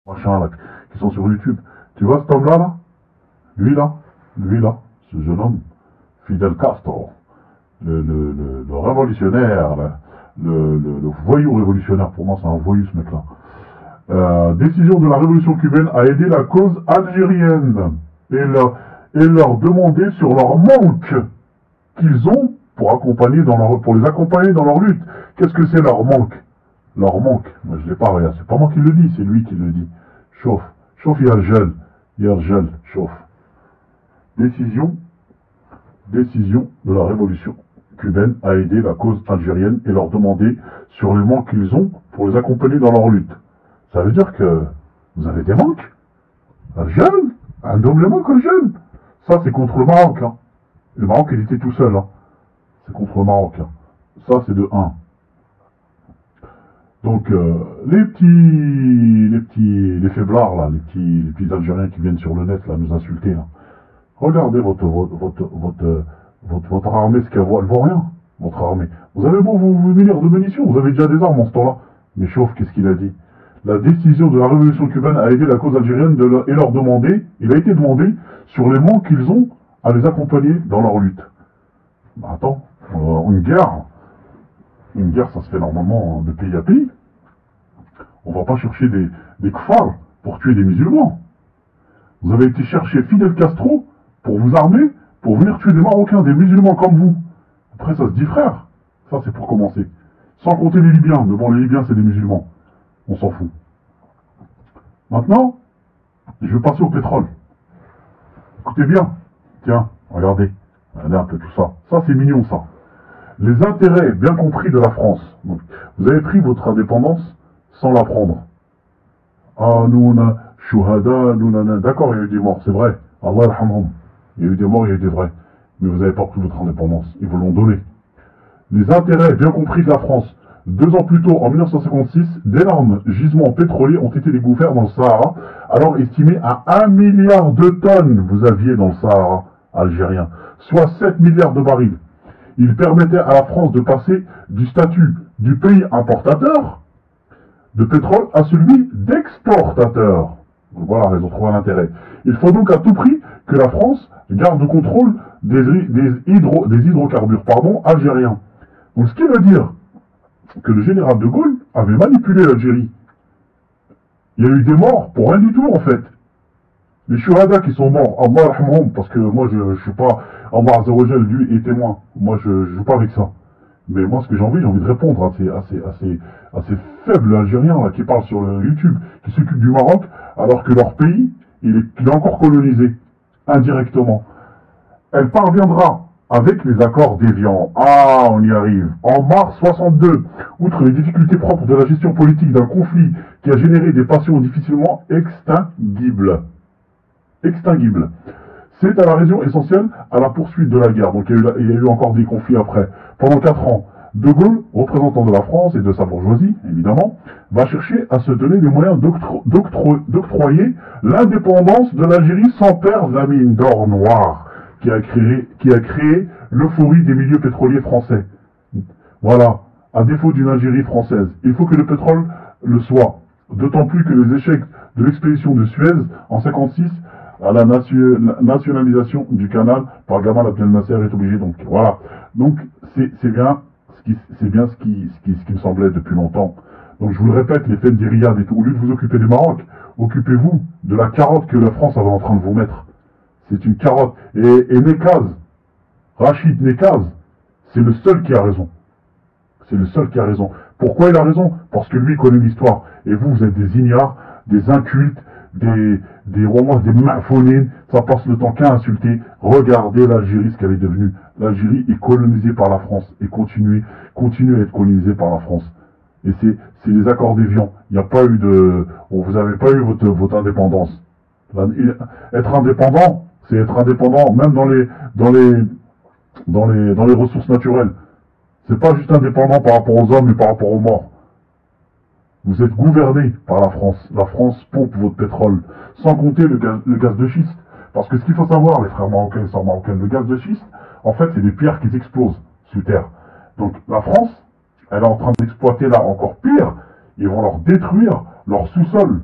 machin, là, qui sont sur YouTube. Tu vois cet homme-là, là lui là, ce jeune homme, Fidel Castro, le révolutionnaire, le voyou révolutionnaire, pour moi c'est un voyou ce mec-là. Décision de la révolution cubaine à aider la cause algérienne et leur demander sur leur manque qu'ils ont pour les accompagner dans leur lutte. Qu'est-ce que c'est leur manque? Leur manque, moi je l'ai pas, regarde, c'est pas moi qui le dis, c'est lui qui le dit. Chauffe, chauffe, il y a le gel, chauffe. Décision de la révolution cubaine à aider la cause algérienne et leur demander sur les manques qu'ils ont pour les accompagner dans leur lutte. Ça veut dire que vous avez des manques? Un jeune, un double manque, un jeune. Ça, c'est contre le Maroc. Hein. Le Maroc, il était tout seul. Hein. C'est contre le Maroc. Hein. Ça, c'est de 1. Donc, les faiblards, là, les petits Algériens qui viennent sur le net, là, nous insulter, là. Regardez votre armée, ce qu'elle voit. Elle voit rien, votre armée. Vous avez beau vous munir de munitions, vous avez déjà des armes en ce temps-là. Mais chauffe, qu'est-ce qu'il a dit? La décision de la révolution cubaine à aider la cause algérienne et leur demander, il a été demandé sur les manques qu'ils ont à les accompagner dans leur lutte. Bah attends, une guerre, ça se fait normalement de pays à pays. On va pas chercher des kfars pour tuer des musulmans. Vous avez été chercher Fidel Castro pour vous armer, pour venir tuer des Marocains, des musulmans comme vous. Après, ça se dit frère. Ça, c'est pour commencer. Sans compter les Libyens. Mais bon, les Libyens, c'est des musulmans. On s'en fout. Maintenant, je vais passer au pétrole. Écoutez bien. Tiens, regardez. Regardez un peu tout ça. Ça, c'est mignon, ça. Les intérêts bien compris de la France. Donc, vous avez pris votre indépendance sans la prendre. Ah, nous, on a Shuhada, nous, nanana. D'accord, il y a eu des morts, c'est vrai. Allah yarhamhum. Il y a eu des morts, il y a eu des vrais. Mais vous n'avez pas pris votre indépendance. Ils vous l'ont donné. Les intérêts bien compris de la France. 2 ans plus tôt, en 1956, d'énormes gisements pétroliers ont été découverts dans le Sahara, alors estimés à 1 milliard de tonnes vous aviez dans le Sahara algérien, soit 7 milliards de barils. Ils permettaient à la France de passer du statut du pays importateur de pétrole à celui d'exportateur. Voilà, ils ont trouvé un intérêt. Il faut donc à tout prix que la France garde le contrôle des hydrocarbures algériens. Donc ce qui veut dire que le général de Gaulle avait manipulé l'Algérie. Il y a eu des morts pour rien du tout en fait. Les shuhada qui sont morts, Allah rahmahum, parce que moi je suis pas, Allah Azzawajal, lui est témoin. Moi je joue pas avec ça. Mais moi ce que j'ai envie de répondre à ces faibles Algériens là, qui parlent sur le YouTube, qui s'occupent du Maroc, alors que leur pays, il est encore colonisé, indirectement. Elle parviendra avec les accords d'Évian. Ah, on y arrive. En mars 62, outre les difficultés propres de la gestion politique d'un conflit qui a généré des passions difficilement extinguibles. C'est à la raison essentielle à la poursuite de la guerre. Donc il y a eu encore des conflits après. Pendant 4 ans, De Gaulle, représentant de la France et de sa bourgeoisie, évidemment, va chercher à se donner les moyens d'octroyer l'indépendance de l'Algérie sans perdre la mine d'or noir qui a créé l'euphorie des milieux pétroliers français. Voilà, à défaut d'une Algérie française, il faut que le pétrole le soit. D'autant plus que les échecs de l'expédition de Suez en 56 à la nationalisation du canal par Gamal Abdel Nasser est obligé. Donc voilà. Donc c'est bien ce qui me semblait depuis longtemps. Donc je vous le répète, les faits d'Iriad et tout, au lieu de vous occuper du Maroc, occupez-vous de la carotte que la France avait en train de vous mettre. C'est une carotte. Et Nekaz, Rachid Nekaz, c'est le seul qui a raison. C'est le seul qui a raison. Pourquoi il a raison? Parce que lui il connaît l'histoire. Et vous êtes des ignares, des incultes, des mafonines, ça passe le temps qu'à insulter. Regardez l'Algérie, ce qu'elle est devenue. L'Algérie est colonisée par la France et continue à être colonisée par la France. Et c'est les accords d'Évian. Il n'y a pas eu de... Vous n'avez pas eu votre indépendance. Être indépendant, c'est être indépendant même dans les ressources naturelles. C'est pas juste indépendant par rapport aux hommes, mais par rapport aux morts. Vous êtes gouverné par la France. La France pompe votre pétrole. Sans compter le gaz de schiste. Parce que ce qu'il faut savoir, les frères marocains et sœurs marocaines, le gaz de schiste, en fait, c'est des pierres qui explosent sous terre. Donc la France, elle est en train d'exploiter là encore pire. Ils vont leur détruire leur sous-sol.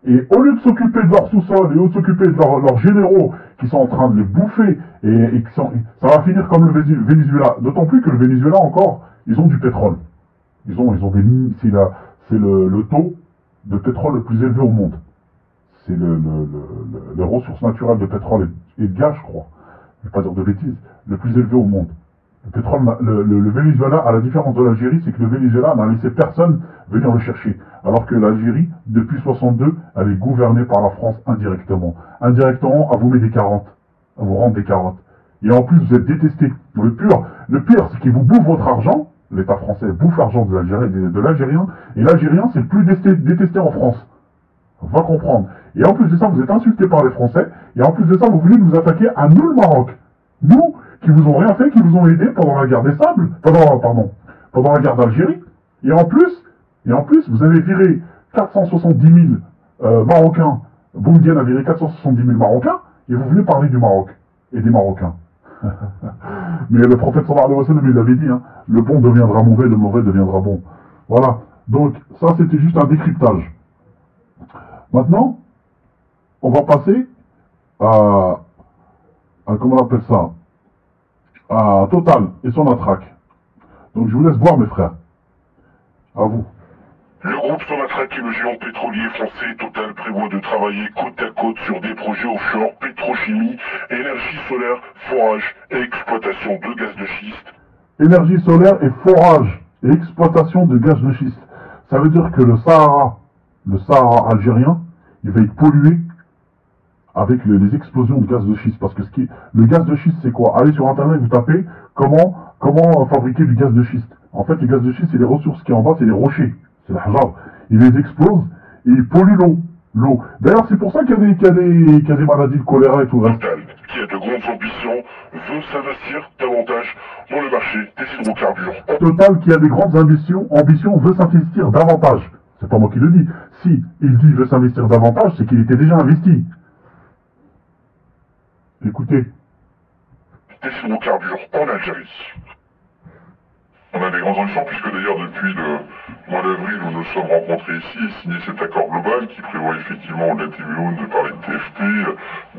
Et au lieu de s'occuper de leur sous-sol, et au lieu de s'occuper de leurs généraux qui sont en train de les bouffer, et qui sont, ça va finir comme le Venezuela. D'autant plus que le Venezuela encore, ils ont du pétrole. Ils ont des, c'est le taux de pétrole le plus élevé au monde. C'est les ressources naturelles de pétrole et de gaz, je crois. Je ne vais pas dire de bêtises, le plus élevé au monde. Le pétrole, le Venezuela, à la différence de l'Algérie, c'est que le Venezuela n'a laissé personne venir le chercher. Alors que l'Algérie, depuis 62, elle est gouvernée par la France indirectement. Indirectement, à vous mettre des carottes. À vous rendre des carottes. Et en plus, vous êtes détestés. Le pire, c'est qu'ils vous bouffent votre argent. L'État français bouffe l'argent de l'Algérien. Et l'Algérien, c'est le plus détesté en France. On va comprendre. Et en plus de ça, vous êtes insultés par les Français. Et en plus de ça, vous voulez nous attaquer à nous, le Maroc. Nous, qui vous ont rien fait, qui vous ont aidé pendant la guerre des Sables, pendant la guerre d'Algérie. Et en plus, vous avez viré 470 000 Marocains. Boumedienne a viré 470 000 Marocains, et vous venez parler du Maroc et des Marocains. Mais le prophète sallallahu alayhi wa sallam, il l'avait dit, hein, le bon deviendra mauvais, le mauvais deviendra bon. Voilà. Donc, ça, c'était juste un décryptage. Maintenant, on va passer à comment on appelle ça, à Total et son attaque. Donc, je vous laisse voir, mes frères. À vous. Le groupe Sonatrach et le géant pétrolier français Total prévoit de travailler côte à côte sur des projets offshore, pétrochimie, énergie solaire, forage et exploitation de gaz de schiste. Énergie solaire et forage et exploitation de gaz de schiste. Ça veut dire que le Sahara algérien, il va être pollué avec les explosions de gaz de schiste. Parce que le gaz de schiste, c'est quoi? Allez sur internet, vous tapez comment fabriquer du gaz de schiste. En fait, le gaz de schiste, c'est les ressources qui en bas, c'est les rochers. C'est le hajar. Il les explose et il pollue l'eau. D'ailleurs, c'est pour ça qu'il y a des maladies de choléra et tout le reste. Total, qui a de grandes ambitions, veut s'investir davantage dans le marché des hydrocarbures. Total, qui a des grandes ambitions, veut s'investir davantage. C'est pas moi qui le dis. Si il dit veut s'investir davantage, c'est qu'il était déjà investi. Écoutez. Des hydrocarbures en Algérie. On a des grandes ambitions puisque d'ailleurs depuis le mois d'avril où nous nous sommes rencontrés ici et signé cet accord global qui prévoit effectivement la TVO de parler de TFT,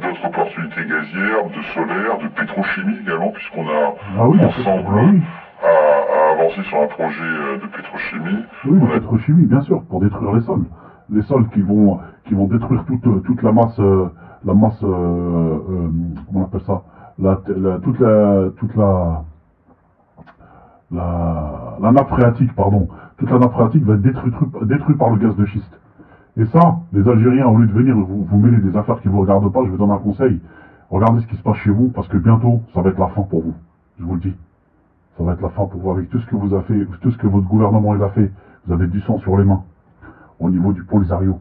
d'autres opportunités gazières, de solaire, de pétrochimie également puisqu'on a ensemble à avancer sur un projet de pétrochimie. Oui, de pétrochimie bien sûr, pour détruire les sols. Les sols qui vont détruire toute la masse, comment on appelle ça, la nappe phréatique, pardon. Toute la nappe phréatique va être détruite par le gaz de schiste. Et ça, les Algériens, au lieu de venir vous mêler des affaires qui ne vous regardent pas, je vous donne un conseil. Regardez ce qui se passe chez vous, parce que bientôt, ça va être la fin pour vous. Je vous le dis. Ça va être la fin pour vous. Avec tout ce que vous avez fait, tout ce que votre gouvernement a fait, vous avez du sang sur les mains. Au niveau du Polisario,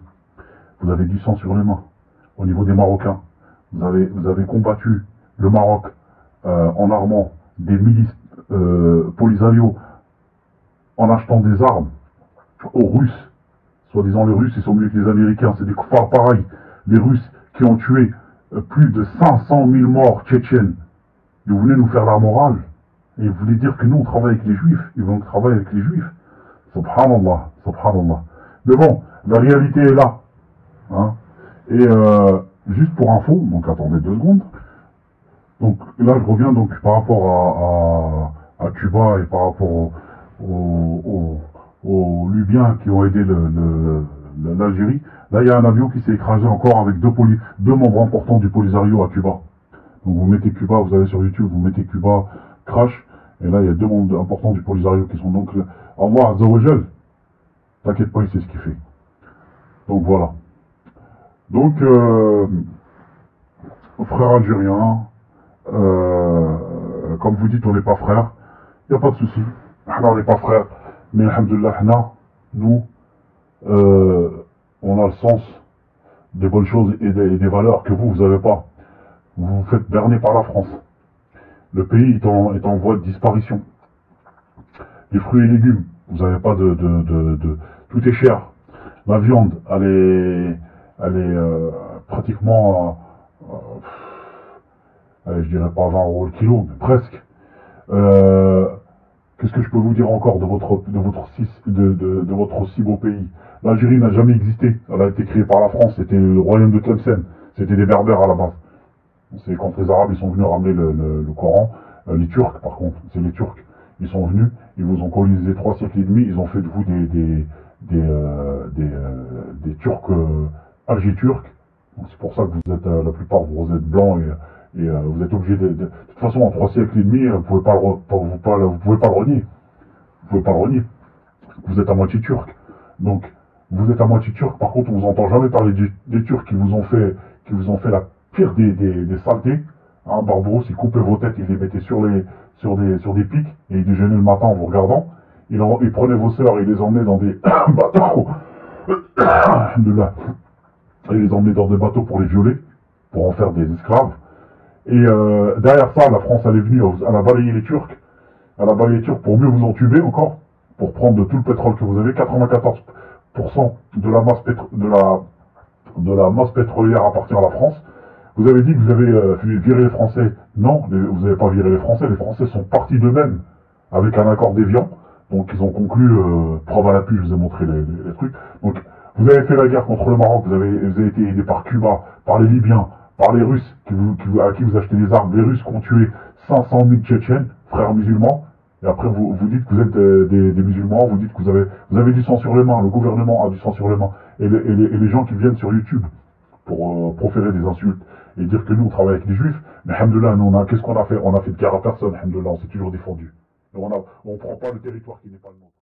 vous avez du sang sur les mains. Au niveau des Marocains, vous avez combattu le Maroc en armant des milices Polisario en achetant des armes aux Russes. Soi-disant les Russes, ils sont mieux que les Américains, c'est des koufars pareils. Les Russes qui ont tué plus de 500 000 morts tchétchènes. Et vous voulez nous faire la morale. Et vous voulez dire que nous on travaille avec les Juifs. Ils vont travailler avec les Juifs. Subhanallah, subhanallah. Mais bon, la réalité est là. Hein. Et juste pour info, donc attendez 2 secondes. Donc là je reviens donc par rapport à Cuba et par rapport aux Libyens qui ont aidé l'Algérie. Là il y a un avion qui s'est écrasé encore avec deux membres importants du Polisario à Cuba. Donc vous mettez Cuba, vous allez sur YouTube, vous mettez Cuba crash, et là il y a 2 membres importants du Polisario qui sont donc Allah Azza wa Jal. T'inquiète pas, il sait ce qu'il fait. Donc voilà. Donc frères algériens, comme vous dites, on n'est pas frères, il n'y a pas de souci. On n'est pas frères, mais alhamdoulilah, nous, on a le sens des bonnes choses et des valeurs que vous n'avez pas. Vous vous faites berner par la France. Le pays est en voie de disparition. Les fruits et légumes, vous n'avez pas tout est cher. La viande, elle est pratiquement, allez, je dirais pas 20 € le kilo, mais presque. Qu'est-ce que je peux vous dire encore de votre si beau pays? L'Algérie n'a jamais existé. Elle a été créée par la France. C'était le royaume de Tlemcen. C'était des Berbères à la base. C'est quand les Arabes ils sont venus ramener le Coran. Les Turcs, par contre, c'est les Turcs. Ils sont venus, ils vous ont colonisé 3 siècles et demi. Ils ont fait de vous des Turcs algéturcs. C'est pour ça que vous êtes, la plupart, vous êtes blancs et vous êtes obligés de toute façon, en 3 siècles et demi, vous pouvez pas vous pouvez pas le renier. Vous pouvez pas le renier. Vous êtes à moitié turc. Donc, vous êtes à moitié turc. Par contre, on vous entend jamais parler des Turcs qui vous ont fait la pire des saletés. Hein, Barbaros, ils coupaient vos têtes, ils les mettaient sur des pics et ils déjeunaient le matin en vous regardant. Ils prenaient vos sœurs et ils les emmenaient dans des bateaux. Ils les emmenaient dans des bateaux pour les violer, pour en faire des esclaves. Et derrière ça, la France, elle est venue, elle a balayé les Turcs. Elle a balayé les Turcs pour mieux vous entuber encore, pour prendre de tout le pétrole que vous avez. 94% de la masse pétrolière appartient à la France. Vous avez dit que vous avez viré les Français. Non, vous n'avez pas viré les Français. Les Français sont partis d'eux-mêmes avec un accord d'Évian. Donc ils ont conclu, preuve à l'appui, je vous ai montré les trucs. Donc vous avez fait la guerre contre le Maroc, vous avez été aidé par Cuba, par les Libyens, par les Russes à qui vous achetez des armes. Les Russes qui ont tué 500 000 Tchétchènes, frères musulmans. Et après vous dites que vous êtes des musulmans, vous dites que vous avez du sang sur les mains, le gouvernement a du sang sur les mains. Et les gens qui viennent sur YouTube pour proférer des insultes et dire que nous on travaille avec les juifs, mais alhamdoulilah, nous qu'est-ce qu'on a fait? On a fait de guerre à personne, alhamdoulilah, on s'est toujours défendu. Et on prend pas le territoire qui n'est pas le nôtre.